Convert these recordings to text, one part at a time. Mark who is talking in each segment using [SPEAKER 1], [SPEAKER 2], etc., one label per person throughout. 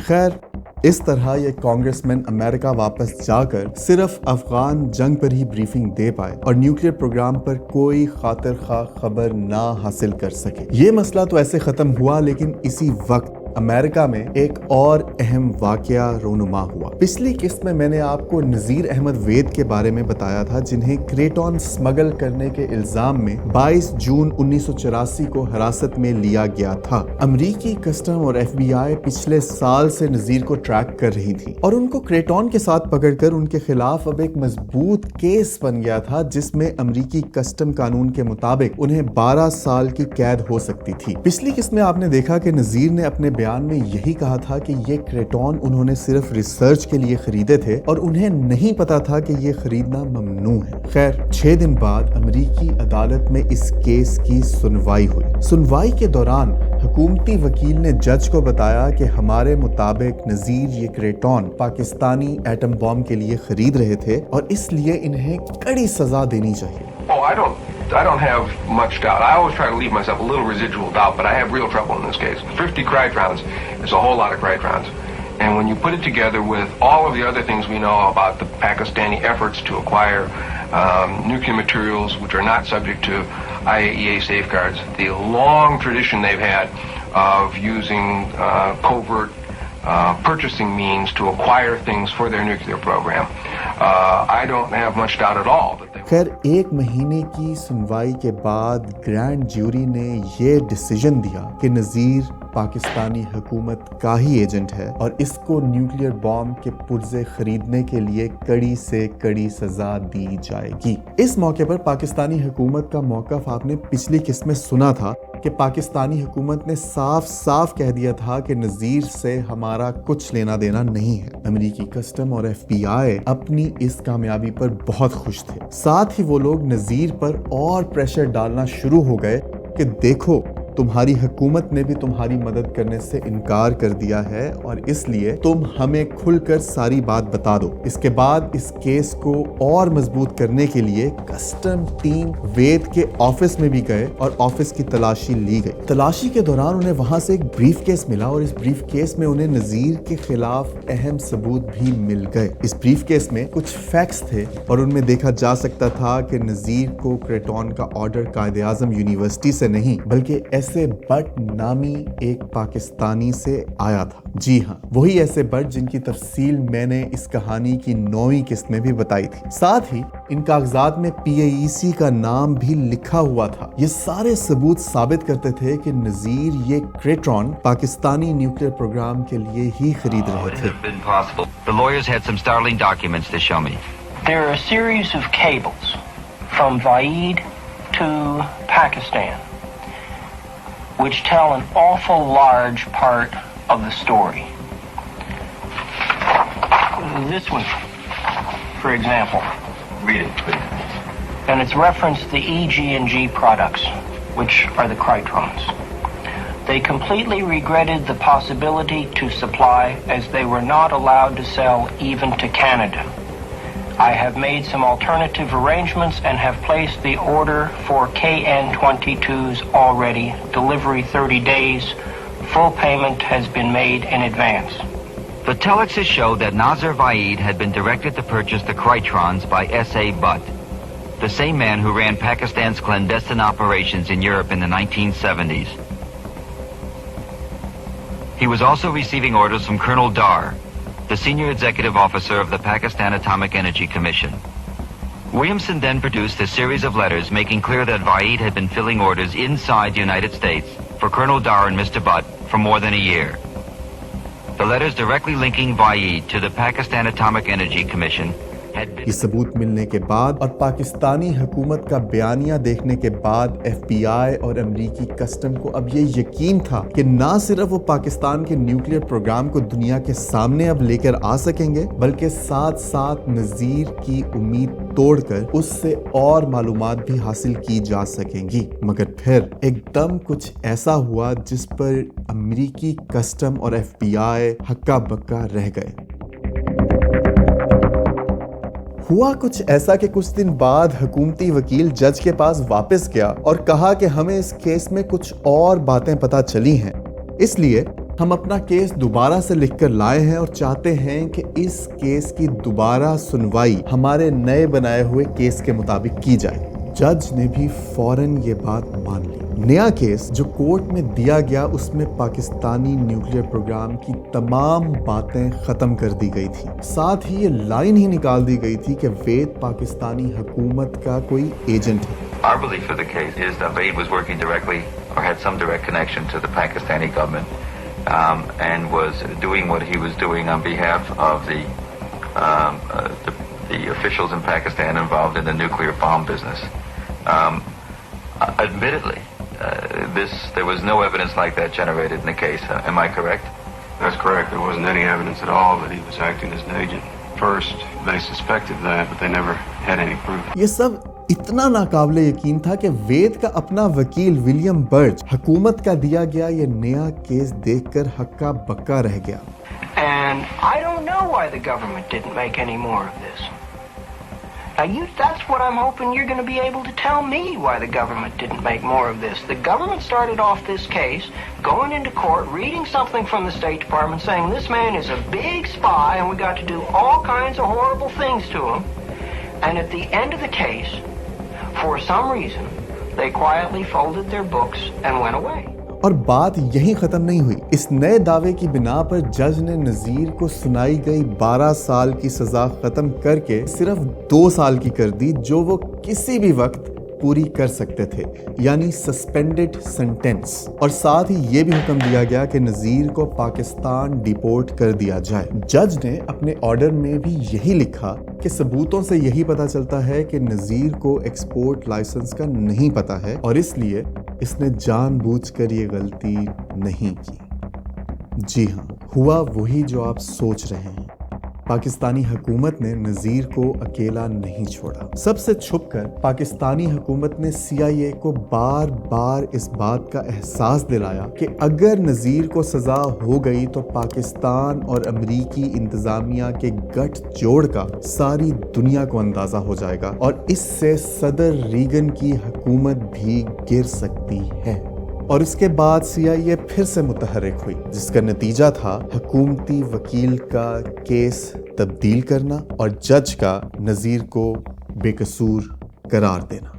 [SPEAKER 1] خیر، اس طرح یہ کانگریس مین امریکہ واپس جا کر صرف افغان جنگ پر ہی بریفنگ دے پائے اور نیوکلیئر پروگرام پر کوئی خاطر خواہ خبر نہ حاصل کر سکے۔ یہ مسئلہ تو ایسے ختم ہوا، لیکن اسی وقت امریکہ میں ایک اور اہم واقعہ رونما ہوا۔ پچھلی قسط میں نے آپ کو نذیر احمد وید کے بارے میں بتایا تھا، جنہیں کریٹون سمگل کرنے کے الزام میں 22 جون 1984 کو حراست میں لیا گیا تھا۔ امریکی کسٹم اور ایف بی آئی پچھلے سال سے نذیر کو ٹریک کر رہی تھی اور ان کو کریٹون کے ساتھ پکڑ کر ان کے خلاف اب ایک مضبوط کیس بن گیا تھا، جس میں امریکی کسٹم قانون کے مطابق انہیں 12 سال کی قید ہو سکتی تھی۔ پچھلی قسط میں آپ نے دیکھا کہ نذیر نے اپنے بیان میں یہی کہا تھا کہ یہ کریٹون انہوں نے صرف ریسرچ کے لیے خریدے تھے اور انہیں نہیں پتا تھا کہ یہ خریدنا ممنوع ہے۔ خیر، 6 دن بعد امریکی عدالت میں اس کیس کی سنوائی ہوئی۔ سنوائی کے دوران حکومتی وکیل نے جج کو بتایا کہ ہمارے مطابق نذیر یہ کریٹون پاکستانی ایٹم بم کے لیے خرید رہے تھے اور اس لیے انہیں کڑی سزا دینی چاہیے۔
[SPEAKER 2] I don't have much doubt. I always try to leave myself a little residual doubt, but I have real trouble in this case. 50 Krytrons is a whole lot of Krytrons. And when you put it together with all of the other things we know about the Pakistani efforts to acquire nuclear materials which are not subject to IAEA safeguards, the long tradition they've had of using covert purchasing means to acquire things for their nuclear program, I don't have much doubt at all that they
[SPEAKER 1] خیر، 1 مہینے کی سنوائی کے بعد grand jury نے یہ decision دیا کہ نذیر پاکستانی حکومت کا ہی ایجنٹ ہے اور اس کو نیوکلیئر بم کے پرزے خریدنے کے لیے کڑی سے کڑی سزا دی جائے گی۔ اس موقع پر پاکستانی حکومت کا موقف آپ نے پچھلی قسط میں سنا تھا کہ پاکستانی حکومت نے صاف صاف کہہ دیا تھا کہ نذیر سے ہمارا کچھ لینا دینا نہیں ہے۔ امریکی کسٹم اور ایف بی آئی اپنی اس کامیابی پر بہت خوش تھے۔ ساتھ ہی وہ لوگ نذیر پر اور پریشر ڈالنا شروع ہو گئے کہ دیکھو، تمہاری حکومت نے بھی تمہاری مدد کرنے سے انکار کر دیا ہے اور اس لیے تم ہمیں کھل کر ساری بات بتا دو۔ اس کے بعد اس کیس کو اور مضبوط کرنے کے لیے کسٹم ٹیم وید کے آفس میں بھی گئے اور آفس کی تلاشی لی گئی۔ تلاشی کے دوران انہیں وہاں سے ایک بریف کیس ملا اور اس بریف کیس میں انہیں نذیر کے خلاف اہم ثبوت بھی مل گئے۔ اس بریف کیس میں کچھ فیکٹس تھے اور ان میں دیکھا جا سکتا تھا کہ نذیر کو کریٹون کا آرڈر قائد اعظم یونیورسٹی سے نہیں بلکہ ایسے بٹ نامی ایک پاکستانی سے آیا تھا۔ جی ہاں، وہی ایسے بٹ جن کی تفصیل میں نے اس کہانی کی 9ویں قسط میں بھی بتائی تھی۔ ساتھ ہی ان کاغذات میں پی اے ای سی کا نام بھی لکھا ہوا تھا۔ یہ سارے ثبوت ثابت کرتے تھے کہ نذیر یہ کریٹون پاکستانی نیوکلیئر پروگرام کے لیے ہی خرید رہے تھے۔
[SPEAKER 3] The lawyers had some startling documents to show me.
[SPEAKER 4] There are a series of cables from Vaid to Pakistan which tell an awful large part of the story. This one, for example.
[SPEAKER 2] read it, please.
[SPEAKER 4] And it's referenced the EG&G products, which are the Krytrons. They completely regretted the possibility to supply as they were not allowed to sell even to Canada. I have made some alternative arrangements and have placed the order for KN-22s already. Delivery 30 days. Full payment has been made in advance.
[SPEAKER 3] The telexes show that Nazir Vaid had been directed to purchase the Krytrons by S.A. Butt, the same man who ran Pakistan's clandestine operations in Europe in the 1970s. He was also receiving orders from Colonel Dar, the senior executive officer of the Pakistan Atomic Energy Commission. Williamson then produced a series of letters making clear that Vaid had been filling orders inside the United States for Colonel Dar and Mr. Butt for more than a year. The letters directly linking Vaid to the Pakistan Atomic Energy Commission
[SPEAKER 1] یہ ثبوت ملنے کے بعد اور پاکستانی حکومت کا بیانیہ دیکھنے کے بعد ایف بی آئی اور امریکی کسٹم کو اب یہ یقین تھا کہ نہ صرف وہ پاکستان کے نیوکلیئر پروگرام کو دنیا کے سامنے اب لے کر آ سکیں گے بلکہ ساتھ ساتھ نذیر کی امید توڑ کر اس سے اور معلومات بھی حاصل کی جا سکیں گی۔ مگر پھر ایک دم کچھ ایسا ہوا جس پر امریکی کسٹم اور ایف بی آئی ہکا بکا رہ گئے۔ ہوا کچھ ایسا کہ کچھ دن بعد حکومتی وکیل جج کے پاس واپس گیا اور کہا کہ ہمیں اس کیس میں کچھ اور باتیں پتہ چلی ہیں، اس لیے ہم اپنا کیس دوبارہ سے لکھ کر لائے ہیں اور چاہتے ہیں کہ اس کیس کی دوبارہ سنوائی ہمارے نئے بنائے ہوئے کیس کے مطابق کی جائے۔ جج نے بھی فوراً یہ بات مان لی۔ نیا کیس جو کورٹ میں دیا گیا اس میں پاکستانی نیوکلیئر پروگرام کی تمام باتیں ختم کر دی گئی تھی، ساتھ ہی یہ لائن ہی نکال دی گئی تھی کہ وید پاکستانی حکومت کا کوئی ایجنٹ ہے۔
[SPEAKER 3] Our belief of the case is that Vaid was working directly or had some direct connection to the Pakistani government and was doing what he was doing on behalf of the officials in Pakistan involved in the nuclear bomb business. Admittedly, there was no evidence like that generated in the case. Am I correct?
[SPEAKER 2] That's correct. There wasn't any evidence at all that he was acting as an agent. First, they suspected that, but they never had any proof.
[SPEAKER 1] یہ سب اتنا ناقابل یقین تھا کہ وید کا اپنا وکیل William برج حکومت کا دیا گیا یہ نیا کیس دیکھ کر ہکا بکا رہ گیا۔
[SPEAKER 4] And I don't know why the government didn't make any more of this. Now, that's what I'm hoping you're going to be able to tell me, why the government didn't make more of this. The government started off this case, going into court, reading something from the State Department, saying this man is a big spy and we got to do all kinds of horrible things to him. And at the end of the case, for some reason, they quietly folded their books and went away.
[SPEAKER 1] اور بات یہیں ختم نہیں ہوئی۔ اس نئے دعوے کی بنا پر جج نے نذیر کو سنائی گئی 12 سال کی سزا ختم کر کے صرف 2 سال کی کر دی، جو وہ کسی بھی وقت پوری کر سکتے تھے، یعنی سسپینڈڈ سینٹینس۔ اور ساتھ ہی یہ بھی حکم دیا گیا کہ نذیر کو پاکستان ڈیپورٹ کر دیا جائے۔ جج نے اپنے آرڈر میں بھی یہی لکھا کہ ثبوتوں سے یہی پتہ چلتا ہے کہ نذیر کو ایکسپورٹ لائسنس کا نہیں پتہ ہے اور اس لیے اس نے جان بوجھ کر یہ غلطی نہیں کی۔ جی ہاں، ہوا وہی جو آپ سوچ رہے ہیں۔ پاکستانی حکومت نے نذیر کو اکیلا نہیں چھوڑا۔ سب سے چھپ کر پاکستانی حکومت نے CIA کو بار بار اس بات کا احساس دلایا کہ اگر نذیر کو سزا ہو گئی تو پاکستان اور امریکی انتظامیہ کے گٹھ جوڑ کا ساری دنیا کو اندازہ ہو جائے گا اور اس سے صدر ریگن کی حکومت بھی گر سکتی ہے۔ اور اس کے بعد CIA پھر سے متحرک ہوئی، جس کا نتیجہ تھا حکومتی وکیل کا کیس تبدیل کرنا اور جج کا نذیر کو بے قصور قرار دینا۔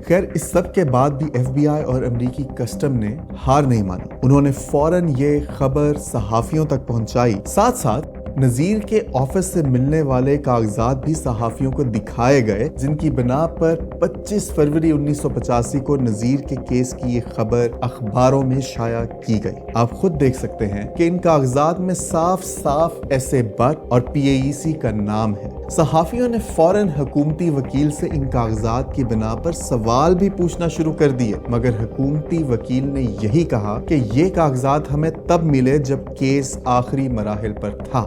[SPEAKER 1] خیر، اس سب کے بعد بھی FBI اور امریکی کسٹم نے ہار نہیں مانی۔ انہوں نے فوراً یہ خبر صحافیوں تک پہنچائی، ساتھ ساتھ نذیر کے آفس سے ملنے والے کاغذات بھی صحافیوں کو دکھائے گئے، جن کی بنا پر 25 فروری 1985 کو نذیر کے کیس کی یہ خبر اخباروں میں شائع کی گئی۔ آپ خود دیکھ سکتے ہیں کہ ان کاغذات میں صاف صاف ایسے بٹ اور PAEC کا نام ہے۔ صحافیوں نے فوراً حکومتی وکیل سے ان کاغذات کی بنا پر سوال بھی پوچھنا شروع کر دیے، مگر حکومتی وکیل نے یہی کہا کہ یہ کاغذات ہمیں تب ملے جب کیس آخری مراحل پر تھا۔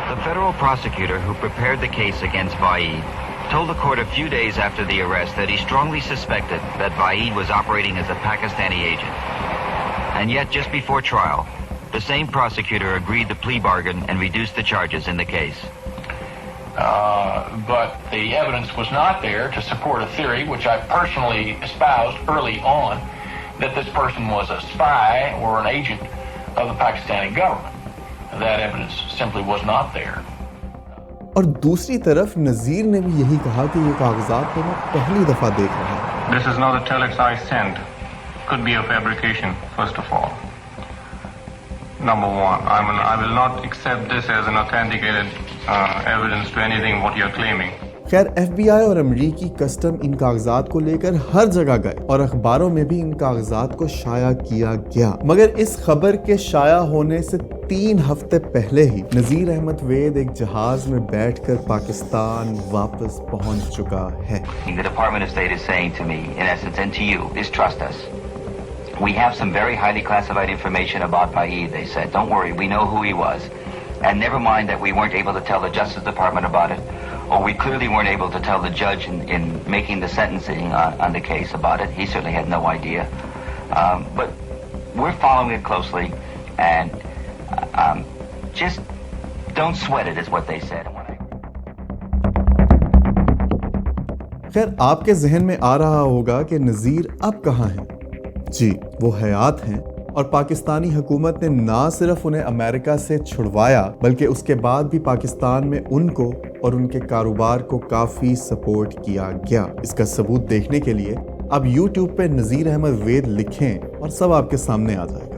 [SPEAKER 3] The federal prosecutor who prepared the case against Vaid told the court a few days after the arrest that he strongly suspected that Vaid was operating as a Pakistani agent. And yet, just before trial, the same prosecutor agreed the plea bargain and reduced the charges in the case.
[SPEAKER 5] But the evidence was not there to support a theory which I personally espoused early on, that this person was a spy or an agent of the Pakistani government. That evidence simply was not there.
[SPEAKER 1] اور دوسری طرف نذیر نے بھی یہی کہا کہ یہ کاغذات تو میں پہلی دفعہ دیکھ رہا ہوں۔
[SPEAKER 6] This is not the telex I sent. Could be a fabrication, first of all. Number one, I will not accept this as an authenticated evidence to anything what you are claiming.
[SPEAKER 1] خیر، FBI اور امریکی custom ان کاغذات کو لے کر ہر جگہ گئے اور اخباروں میں بھی ان کاغذات کو شائع کیا گیا، مگر اس خبر کے شائع ہونے سے 3 ہفتے پہلے ہی نذیر احمد وید ایک جہاز میں بیٹھ کر پاکستان واپس پہنچ چکا ہے۔
[SPEAKER 3] The Department of State is saying to me, in essence, and to you, is trust us. We have some very highly classified information about Vaid, they said. Don't worry, we know who he was. And never mind that we weren't able to tell the Justice Department about it, or we clearly weren't able to tell the judge in making the sentencing on the case about it. He certainly had no idea. But we're following it closely, and just don't sweat it is what they said.
[SPEAKER 1] خیر، آپ کے ذہن میں آ رہا ہوگا کہ نذیر اب کہاں ہے؟ جی وہ حیات ہیں، اور پاکستانی حکومت نے نہ صرف انہیں امریکہ سے چھڑوایا بلکہ اس کے بعد بھی پاکستان میں ان کو اور ان کے کاروبار کو کافی سپورٹ کیا گیا۔ اس کا ثبوت دیکھنے کے لیے آپ یوٹیوب پہ نذیر احمد وید لکھیں اور سب آپ کے سامنے آ جائے گا۔